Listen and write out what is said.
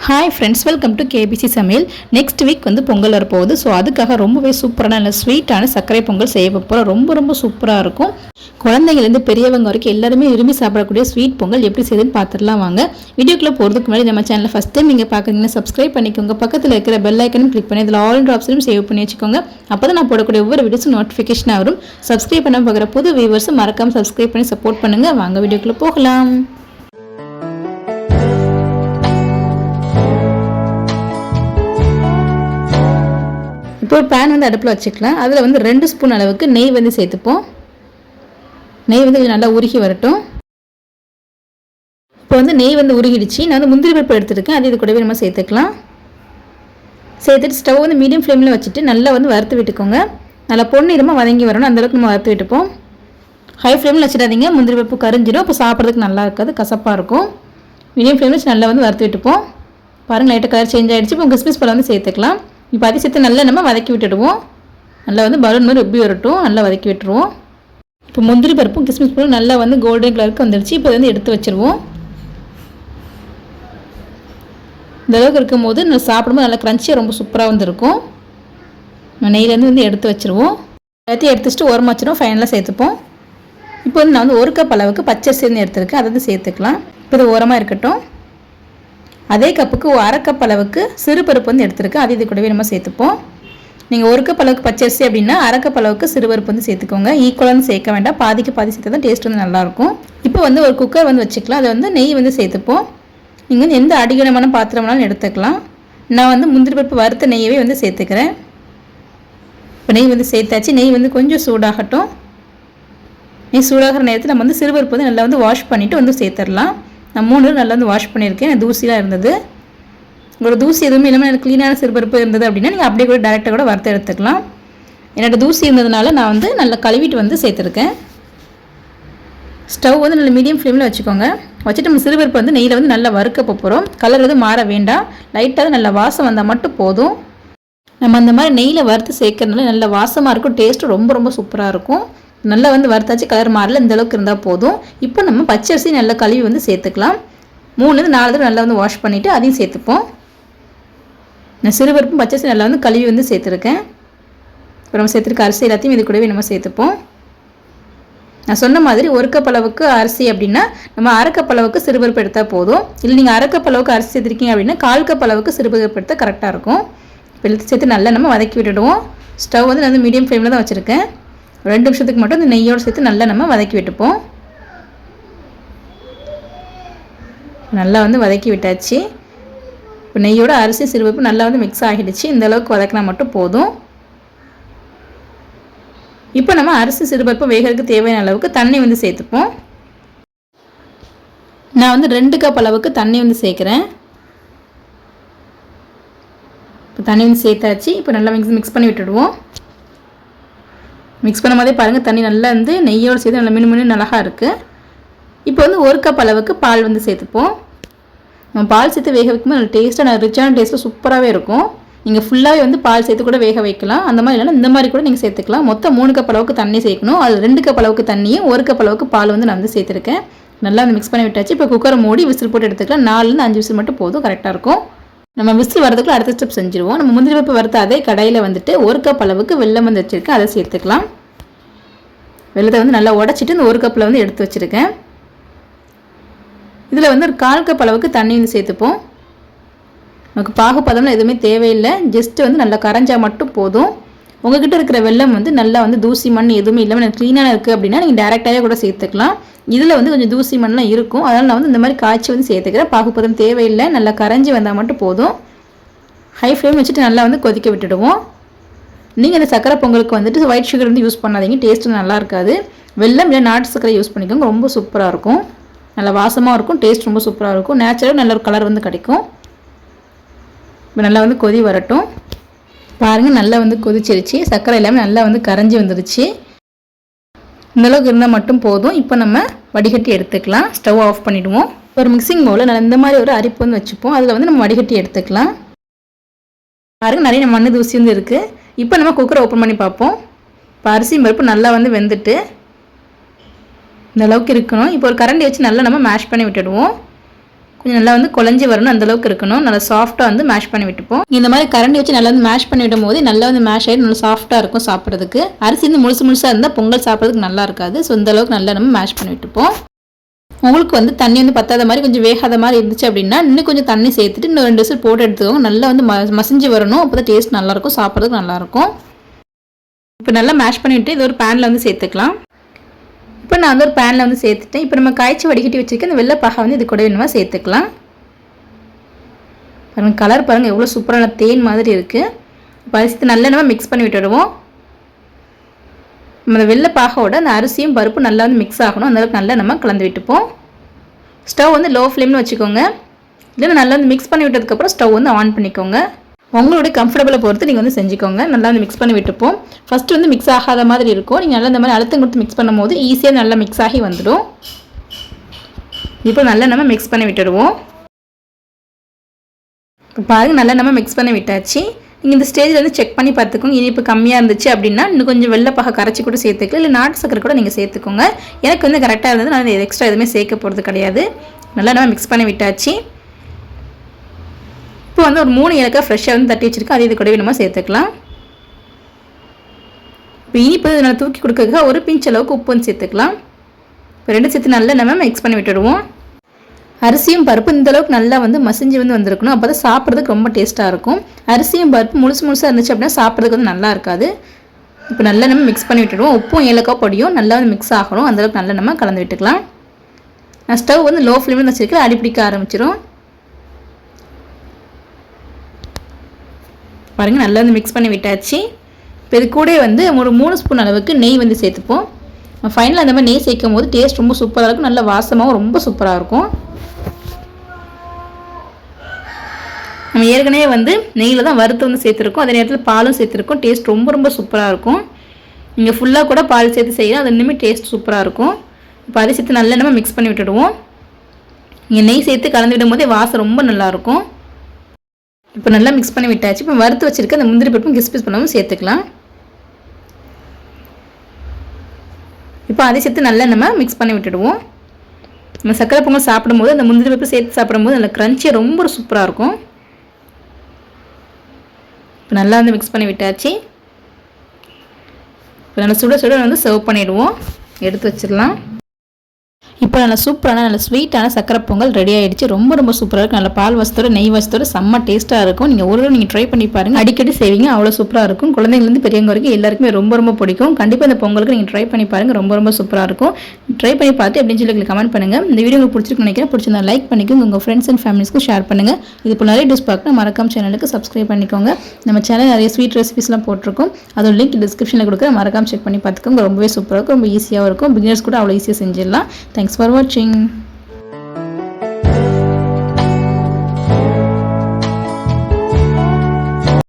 Hi friends, welcome to KBC சமையல். Next week வந்து பொங்கல் வரப்போகுது. ஸோ அதுக்காக ரொம்பவே சூப்பரான நல்ல ஸ்வீட்டான சர்க்கரை பொங்கல் செய்ய போகிறோம். ரொம்ப சூப்பராக இருக்கும். குழந்தைங்கலேருந்து பெரியவங்க வரைக்கும் எல்லாருமே விரும்பி சாப்பிடக்கூடிய ஸ்வீட் பொங்கல் எப்படி செய்யுதுன்னு பார்த்துடலாம் வாங்க. வீடியோக்குள்ளே போகிறதுக்கு முன்னாடி நம்ம சேனலில் ஃபஸ்ட் டைம் நீங்கள் பார்க்குறீங்கன்னா சப்ஸ்கிரைப் பண்ணிக்கோங்க. பக்கத்தில் இருக்கிற பெல் ஐக்கனும் கிளிக் பண்ணி இதில் ஆல் இன் ஆப்ஷனும் சேவ் பண்ணி வச்சுக்கோங்க. அப்போ தான் நான் போடக்கூடிய ஒவ்வொரு வீடியோஸும் நோட்டிஃபிகேஷன் வரும். சப்ஸ்கிரைப் பண்ண பார்க்குற புது வியூவர்ஸும் மறக்காமல் சப்ஸ்கிரைப் பண்ணி சப்போர்ட் பண்ணுங்கள். வாங்க வீடியோக்குள்ளே போகலாம். இப்போ ஒரு பேன் வந்து அடுப்பில் வச்சுக்கலாம். அதில் வந்து 2 ஸ்பூன் அளவுக்கு நெய் வந்து சேர்த்துப்போம். நெய் வந்து நல்லா உருகி வரட்டும். இப்போ வந்து நெய் வந்து உருகிடுச்சு. நான் வந்து முந்திரி பருப்பு எடுத்துருக்கேன். அது இது கூடவே நம்ம சேர்த்துக்கலாம். சேர்த்துட்டு ஸ்டவ் வந்து மீடியம் ஃப்ளேமில் வச்சுட்டு நல்லா வந்து வறுத்து விட்டுக்கோங்க. நல்லா பொன்னிறமாக வதங்கி வரணும். அந்தளவுக்கு நம்ம வறுத்து விட்டுப்போம். ஹை ஃப்ளேமில் வச்சுட்டாதீங்க, முந்திரி பருப்பு கரிஞ்சிடும். இப்போ சாப்பிட்றதுக்கு நல்லா இருக்காது, கசப்பாக இருக்கும். மீடியம் ஃப்ளேமில் வச்சு நல்லா வந்து வறுத்து விட்டுப்போம். பாருங்கள், லைட்டாக கலர் சேஞ்ச் ஆகிடுச்சு. இப்போ கிறிஸ்மஸ் பழம் வந்து சேர்த்துக்கலாம். இப்போ அதை சேர்த்து நல்லா நம்ம வதக்கி விட்டுடுவோம். நல்லா வந்து பலூன் மாதிரி எப்படி வரட்டும், நல்லா வதக்கி விட்டுருவோம். இப்போ முந்திரி பருப்பும் கிஸ்மிஸ் பழம் நல்லா வந்து கோல்டன் கலருக்கு வந்துடுச்சு. இப்போ வந்து எடுத்து வச்சுருவோம். இந்த அளவுக்கு இருக்கும்போது நம்ம சாப்பிடும்போது நல்லா க்ரன்ச்சியாக ரொம்ப சூப்பராக வந்துருக்கும். நெய்லேருந்து வந்து எடுத்து வச்சுருவோம். எல்லாத்தையும் எடுத்து வச்சுட்டு ஓரமாக வச்சிடும். ஃபைனலாக சேர்த்துப்போம். இப்போ வந்து நான் வந்து 1 கப் அளவுக்கு பச்சரிசி வந்து எடுத்துருக்கேன். அதை வந்து சேர்த்துக்கலாம். இப்போ இது ஓரமாக இருக்கட்டும். அதே கப்புக்கு 1/2 கப் அளவுக்கு சிறுபருப்பு வந்து எடுத்துருக்கேன். அது இது கூடவே நம்ம சேர்த்துப்போம். நீங்கள் 1 கப் அளவுக்கு பச்சரிசி அப்படின்னா 1/2 கப் அளவுக்கு சிறுபருப்பு வந்து சேர்த்துக்கோங்க. ஈக்குவலாக சேர்க்க வேண்டாம், பாதிக்கு பாதி சேர்த்து தான் டேஸ்ட் வந்து நல்லாயிருக்கும். இப்போ வந்து ஒரு குக்கர் வந்து வச்சுக்கலாம். அதை வந்து நெய் வந்து சேர்த்துப்போம். நீங்கள் வந்து எந்த அடிகனமான பாத்திரம் வேணாலும் எடுத்துக்கலாம். நான் வந்து முந்திரி பருப்பு வறுத்த நெய்யவே வந்து சேர்த்துக்கிறேன். இப்போ நெய் வந்து சேர்த்தாச்சு. நெய் வந்து கொஞ்சம் சூடாகட்டும். நெய் சூடாகிற நேரத்தில் நம்ம வந்து சிறுபருப்பு வந்து நல்லா வந்து வாஷ் பண்ணிவிட்டு வந்து சேர்த்துடலாம். நான் 3 நல்லா வந்து வாஷ் பண்ணியிருக்கேன். தூசிலாம் இருந்தது. உங்களோட தூசி எதுவுமே இல்லாமல் எனக்கு க்ளீனான சிறுபருப்பு இருந்தது அப்படின்னா நீங்கள் அப்படியே கூட டேரெக்டாக கூட வறுத்து எடுத்துக்கலாம். என்னோட தூசி இருந்ததுனால நான் வந்து நல்லா கழுவிட்டு வந்து சேர்த்துருக்கேன். ஸ்டவ் வந்து நல்லா மீடியம் ஃப்ளேமில் வச்சுக்கோங்க. வச்சுட்டு நம்ம சிறுபருப்பு வந்து நெய்யில் வந்து நல்லா வறுக்க போகிறோம். கலர் எதுவும் மாற வேண்டாம். லைட்டாக நல்லா வாசம் வந்தால் மட்டும் போதும். நம்ம அந்த மாதிரி நெய்யில் வறுத்து சேர்க்கறதுனால நல்ல வாசமாக இருக்கும். டேஸ்ட்டு ரொம்ப சூப்பராக இருக்கும். நல்லா வந்து வறுத்தாச்சு, கலர் மாறல, இந்த அளவுக்கு இருந்தால் போதும். இப்போ நம்ம பச்சரிசி நல்லா கழுவி வந்து சேர்த்துக்கலாம். 3-4 தடவை நல்லா வந்து வாஷ் பண்ணிவிட்டு அதையும் சேர்த்துப்போம். நான் சிறுபருப்பும் பச்சரிசி நல்லா வந்து கழுவி வந்து சேர்த்துருக்கேன். இப்போ நம்ம சேர்த்துருக்க அரிசி எல்லாத்தையும் இது கூடவே நம்ம சேர்த்துப்போம். நான் சொன்ன மாதிரி 1 கப் அளவுக்கு அரிசி அப்படின்னா நம்ம 1/2 கப் அளவுக்கு சிறுபருப்பு எடுத்தால் போதும். இல்லை நீங்கள் 1/2 கப் அளவுக்கு அரிசி சேர்த்துருக்கீங்க அப்படின்னா 1/4 கப் அளவுக்கு சிறுபருப்பு எடுத்தால் கரெக்டாக இருக்கும். இப்போ எல்லாத்தையும் சேர்த்து நல்லா நம்ம வதக்கி விட்டுடுவோம். ஸ்டவ் வந்து நான் வந்து மீடியம் ஃப்ளேமில் தான் வச்சுருக்கேன். 2 நிமிஷத்துக்கு மட்டும் இந்த நெய்யோடு சேர்த்து நல்லா நம்ம வதக்கி விட்டுப்போம். நல்லா வந்து வதக்கி விட்டாச்சு. இப்போ நெய்யோட அரிசி சிறுபருப்பு நல்லா வந்து மிக்ஸ் ஆகிடுச்சு. இந்த அளவுக்கு வதக்கினா மட்டும் போதும். இப்போ நம்ம அரிசி சிறுபருப்பு வேகிறதுக்கு தேவையான அளவுக்கு தண்ணி வந்து சேர்த்துப்போம். நான் வந்து 2 கப் அளவுக்கு தண்ணி வந்து சேர்க்குறேன். இப்போ தண்ணி வந்து சேர்த்தாச்சு. இப்போ நல்லா மிக்ஸ் பண்ணி விட்டுடுவோம். மிக்ஸ் பண்ணும் போதே பாருங்கள், தண்ணி நல்லா வந்து நெய்யோடு சேர்த்து நல்லா மினு அழகாக இருக்குது. இப்போ வந்து 1 கப் அளவுக்கு பால் வந்து சேர்த்துப்போம். நம்ம பால் சேர்த்து வேக வைக்கும்போது நல்ல டேஸ்ட்டாக, நல்ல ரிச்சான டேஸ்ட்டில் சூப்பராகவே இருக்கும். நீங்கள் ஃபுல்லாகவே வந்து பால் சேர்த்து கூட வேக வைக்கலாம். அந்த மாதிரி இல்லைன்னா இந்த மாதிரி கூட நீங்கள் சேர்த்துக்கலாம். மொத்தம் 3 கப் அளவுக்கு தண்ணி சேர்க்கணும். அது 2 கப் அளவுக்கு தண்ணியும் 1 கப் அளவுக்கு பால் வந்து நான் வந்து சேர்த்துருக்கேன். நல்லா வந்து மிக்ஸ் பண்ணி விட்டாச்சு. இப்போ குக்கரை மூடி விசில் போட்டு எடுத்துக்கலாம். 4-5 விசில் மட்டும் போதும், கரெக்டாக இருக்கும். நம்ம விசில் வரதுக்குள்ள அடுத்த ஸ்டெப் செஞ்சுருவோம். நம்ம முந்திரி பருப்பு வறுத்த அதே கடாயில் வந்துட்டு 1 கப் அளவுக்கு வெல்லம் வந்து வச்சுருக்கேன். அதை சேர்த்துக்கலாம். வெல்லத்தை வந்து நல்லா உடச்சிட்டு இந்த 1 கப்பில் வந்து எடுத்து வச்சுருக்கேன். இதில் வந்து ஒரு 1/4 கப் அளவுக்கு தண்ணி வந்து சேர்த்துப்போம். நமக்கு பாகுபதம்லாம் எதுவுமே தேவையில்லை. ஜஸ்ட்டு வந்து நல்லா கரைஞ்சால் மட்டும் போதும். உங்கள்கிட்ட இருக்கிற வெல்லம் வந்து நல்லா வந்து தூசி மண் எதுவுமே இல்லாமல் எனக்கு க்ளீனாக இருக்குது அப்படின்னா நீங்கள் டேரெக்டாகவே கூட சேர்த்துக்கலாம். இதில் வந்து கொஞ்சம் தூசி மண்ணெலாம் இருக்கும். அதனால் நான் வந்து இந்த மாதிரி காய்ச்சி வந்து சேர்த்துக்கிறேன். பாகுபதம் தேவையில்லை. நல்லா கரைஞ்சி வந்தால் மட்டும் போதும். ஹை ஃப்ளேம் வச்சுட்டு நல்லா வந்து கொதிக்க விட்டுடுவோம். நீங்கள் இந்த சக்கரை பொங்கலுக்கு வந்துட்டு ஒயிட் சுகர் வந்து யூஸ் பண்ணாதீங்க, டேஸ்ட்டு நல்லா இருக்காது. வெல்லம் இல்லை நாட்டு சக்கரை யூஸ் பண்ணிக்கோங்க, ரொம்ப சூப்பராக இருக்கும். நல்லா வாசமாக இருக்கும், டேஸ்ட் ரொம்ப சூப்பராக இருக்கும். நேச்சுரலாக நல்ல ஒரு கலர் வந்து கிடைக்கும். இப்போ நல்லா வந்து கொதி வரட்டும். பாருங்கள், நல்லா வந்து கொதிச்சிருச்சு. சக்கரை எல்லாமே நல்லா வந்து கரைஞ்சி வந்துருச்சு. இந்தளவுக்கு இருந்தால் மட்டும் போதும். இப்போ நம்ம வடிகட்டி எடுத்துக்கலாம். ஸ்டவ் ஆஃப் பண்ணிவிடுவோம். ஒரு மிக்சிங் பவுலில் நல்லா இந்த மாதிரி ஒரு அரிப்பு வந்து வச்சுப்போம். அதில் வந்து நம்ம வடிகட்டி எடுத்துக்கலாம். பாருங்கள், நிறைய மண் தூசி வந்து இருக்குது. இப்போ நம்ம குக்கரை ஓப்பன் பண்ணி பார்ப்போம். இப்போ அரிசி பருப்பு நல்லா வந்து வெந்துட்டு இந்த அளவுக்கு இருக்கணும். இப்போ ஒரு கரண்டி வச்சு நல்லா நம்ம மேஷ் பண்ணி விட்டுடுவோம். கொஞ்சம் நல்லா வந்து குழஞ்சி வரணும், அந்தளவுக்கு இருக்கணும். நல்லா சாஃப்டாக வந்து மேஷ் பண்ணி விட்டுப்போம். இந்த மாதிரி கரண்டி வச்சு நல்லா வந்து மேஷ் பண்ணி விடும் போது நல்லா வந்து மேஷ் ஆகிட்டு நல்லா சாஃப்டாக இருக்கும் சாப்பிட்றதுக்கு. அரிசி வந்து முழுசாக இருந்தால் பொங்கல் சாப்பிட்றதுக்கு நல்லா இருக்காது. ஸோ இந்தளவுக்கு நல்லா நம்ம மேஷ் பண்ணி விட்டுப்போம். உங்களுக்கு வந்து தண்ணி வந்து பத்தாத மாதிரி கொஞ்சம் வேகாத மாதிரி இருந்துச்சு அப்படின்னா இன்னும் கொஞ்சம் தண்ணி சேர்த்துட்டு இன்னும் 2 விசில் போட்டு எடுத்துக்கோங்க. நல்லா வந்து மசிஞ்சு வரணும். அப்போ தான் டேஸ்ட் நல்லாயிருக்கும், சாப்பிட்றதுக்கு நல்லாயிருக்கும். இப்போ நல்லா மேஷ் பண்ணிவிட்டு இது ஒரு பேனில் வந்து சேர்த்துக்கலாம். இப்போ நான் வந்து ஒரு பேனில் வந்து சேர்த்துட்டேன். இப்போ நம்ம காய்ச்சி வடிகட்டி வச்சுருக்க இந்த வெள்ளைப்பாகை வந்து இது கூட வேணுமா சேர்த்துக்கலாம். பாருங்கள், கலர் பாருங்கள் எவ்வளோ சூப்பரான தேன் மாதிரி இருக்குது. இப்போ அரிசி நல்லா நம்ம மிக்ஸ் பண்ணி விட்டுடுவோம். நம்ம வெள்ளைப்பாகோட அந்த அரிசியும் பருப்பு நல்லா வந்து மிக்ஸ் ஆகணும். அந்தளவுக்கு நல்லா நம்ம கலந்து விட்டுப்போம். ஸ்டவ் வந்து லோ ஃப்ளேம்னு வச்சுக்கோங்க. இல்லைன்னா நல்லா வந்து மிக்ஸ் பண்ணி விட்டதுக்கப்புறம் ஸ்டவ் வந்து ஆன் பண்ணிக்கோங்க. உங்களுடைய கம்ஃபர்டபுளை பொறுத்து நீங்கள் வந்து செஞ்சுக்கோங்க. நல்லா வந்து மிக்ஸ் பண்ணி விட்டுப்போம். ஃபஸ்ட்டு வந்து மிக்ஸ் ஆகாத மாதிரி இருக்கும். நீங்கள் நல்லா இந்த மாதிரி அழுத்தம் கொடுத்து மிக்ஸ் பண்ணும்போது ஈஸியாக நல்லா மிக்ஸ் ஆகி வந்துடும். இப்போ நல்லா நம்ம மிக்ஸ் பண்ணி விட்டுடுவோம். இப்போ பாருங்கள், நல்லா நம்ம மிக்ஸ் பண்ணி விட்டாச்சு. நீங்கள் இந்த ஸ்டேஜில் வந்து செக் பண்ணி பார்த்துக்கோங்க. இனிப்பு கம்மியாக இருந்துச்சு அப்படின்னா இன்னும் கொஞ்சம் வெள்ளைப்பாகை கரைச்சி கூட சேர்த்துக்கலாம். இல்லை நாட்டு சக்கரை கூட நீங்கள் சேர்த்துக்கோங்க. எனக்கு வந்து கரெக்டாக இருந்தது. நான் எக்ஸ்ட்ரா எதுவுமே சேர்க்க போகிறது கிடையாது. நல்லா நம்ம மிக்ஸ் பண்ணி விட்டாச்சு. இப்போ வந்து ஒரு 3 ஏலக்காய் ஃப்ரெஷ்ஷாக வந்து தட்டி வச்சுருக்கேன். அது இது கூடவே நம்ம சேர்த்துக்கலாம். இப்போ இனிப்பு நல்லா தூக்கி கொடுக்கறதுக்காக ஒரு பிஞ்ச் அளவுக்கு உப்பு வந்து சேர்த்துக்கலாம். இப்போ 2 சேர்த்து நல்லா நம்ம மிக்ஸ் பண்ணி விட்டுடுவோம். அரிசியும் பருப்பு இந்தளவுக்கு நல்லா வந்து மசிஞ்சு வந்து வந்திருக்கணும். அப்போ தான் சாப்பிட்றதுக்கு ரொம்ப டேஸ்ட்டாக இருக்கும். அரிசியும் பருப்பு முழுசாக இருந்துச்சு அப்படின்னா சாப்பிட்றதுக்கு வந்து நல்லா இருக்காது. இப்போ நல்லா நம்ம மிக்ஸ் பண்ணி விட்டுடுவோம். உப்பும் ஏலக்காய் பொடியும் நல்லா வந்து மிக்ஸ் ஆகணும். அந்தளவுக்கு நல்லா நம்ம கலந்து விட்டுக்கலாம். நான் ஸ்டவ் வந்து லோ ஃப்ளேமில் வச்சுருக்கேன். அடி பிடிக்க ஆரம்பிச்சிடும். பாருங்கள், நல்லா வந்து மிக்ஸ் பண்ணி விட்டாச்சு. இப்போ இது கூட வந்து ஒரு 3 ஸ்பூன் அளவுக்கு நெய் வந்து சேர்த்துப்போம். ஃபைனலாக அந்த மாதிரி நெய் சேர்க்கும் போது டேஸ்ட் ரொம்ப சூப்பராக இருக்கும். நல்ல வாசமாகவும் ரொம்ப சூப்பராக இருக்கும். நம்ம ஏற்கனவே வந்து நெய்யில் தான் வறுத்து வந்து சேர்த்துருக்கோம். அதே நேரத்தில் பாலும் சேர்த்துருக்கோம். டேஸ்ட் ரொம்ப சூப்பராக இருக்கும். நீங்கள் ஃபுல்லாக கூட பால் சேர்த்து செய்யலாம். அது இன்னுமே டேஸ்ட் சூப்பராக இருக்கும். இப்போ அதை சேர்த்து நல்லா நம்ம மிக்ஸ் பண்ணி விட்டுடுவோம். நீங்கள் நெய் சேர்த்து கலந்து விடும் போதே வாசம் ரொம்ப நல்லாயிருக்கும். இப்போ நல்லா மிக்ஸ் பண்ணி விட்டாச்சு. இப்போ வறுத்து வச்சுருக்க அந்த முந்திரி பருப்பும் கிஸ்மிஸ் பண்ணாமல் சேர்த்துக்கலாம். இப்போ அதை சேர்த்து நல்லா நம்ம மிக்ஸ் பண்ணி விட்டுடுவோம். நம்ம சக்கரை பொங்கல் சாப்பிடும்போது அந்த முந்திரி பருப்பு சேர்த்து சாப்பிடும்போது நல்லா க்ரன்ச்சியாக ரொம்ப சூப்பராக இருக்கும். இப்போ நல்லா வந்து மிக்ஸ் பண்ணி விட்டாச்சு. இப்போ நல்லா சுட வந்து சர்வ் பண்ணிவிடுவோம். எடுத்து வச்சிடலாம். இப்போ நல்ல சூப்பரான நல்ல ஸ்வீட்டான சக்கரை பொங்கல் ரெடி ஆகிடுச்சு. ரொம்ப சூப்பராக இருக்கும். நல்ல பால் வசத்தோட நெய் வசத்தோட செம்ம டேஸ்ட்டாக இருக்கும். நீங்கள் ட்ரை பண்ணி பாருங்கள். அடிக்கடி செய்வீங்க, அவ்வளோ சூப்பராக இருக்கும். குழந்தைங்கலேருந்து பெரியவங்க வரைக்கும் எல்லாருக்குமே ரொம்ப பிடிக்கும். கண்டிப்பாக இந்த பொங்கலுக்கு நீங்கள் ட்ரை பண்ணி பாருங்கள். ரொம்ப சூப்பராக இருக்கும். ட்ரை பண்ணி பார்த்து அப்படின்னு சொல்லி கமெண்ட் பண்ணுங்கள். இந்த வீடியோ உங்களுக்கு பிடிச்சிருக்குன்னு நினைக்கிறேன். பிடிச்சிருந்தா லைக் பண்ணிக்கோங்க. உங்கள் ஃப்ரெண்ட்ஸ் அண்ட் ஃபேமிலிஸ்க்கு ஷேர் பண்ணுங்கள். இது இப்போ நிறைய டிஷ் பார்க்கணும். மறக்காம சேனலுக்கு சப்ஸ்கிரைப் பண்ணிக்கோங்க. நம்ம சேனல் நிறைய ஸ்வீட் ரெசிபிஸ்லாம் போட்டிருக்கோம். அதோட லிங்க் டிஸ்கிரிப்ஷனில் கொடுக்குறேன். மறக்காம செக் பண்ணி பார்த்துக்கோங்க. ரொம்பவே சூப்பராக இருக்கும். ரொம்ப ஈஸியாக இருக்கும். பிகினர்ஸ் கூட அவ்வளோ ஈஸியாக செஞ்சிடலாம். தேங்க்ஸ் ஃபார் வாட்சிங்.